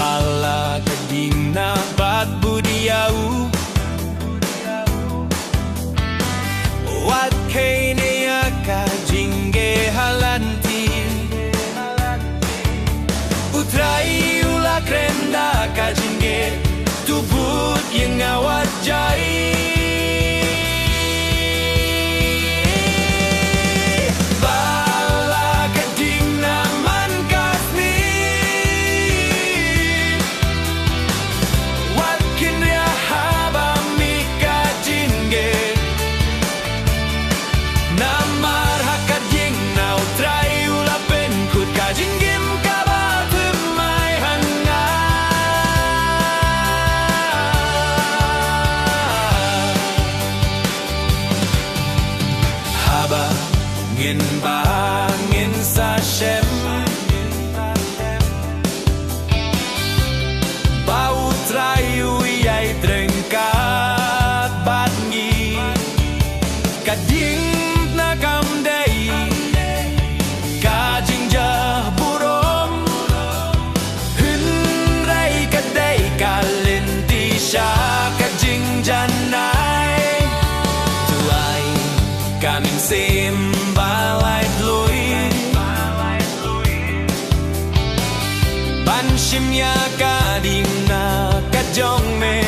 bala kadina bat budiau wat kene aka jingge halanti utrai ula krenda ka jingge tubut yang awat jai ngin bangin sa shem bau trayu yai trengkat batngi kading na kamdei kajing jah burom hun rai kadai kalinti sha kajing janai tuai kamin sim ban shim ya ka ding na ka jong me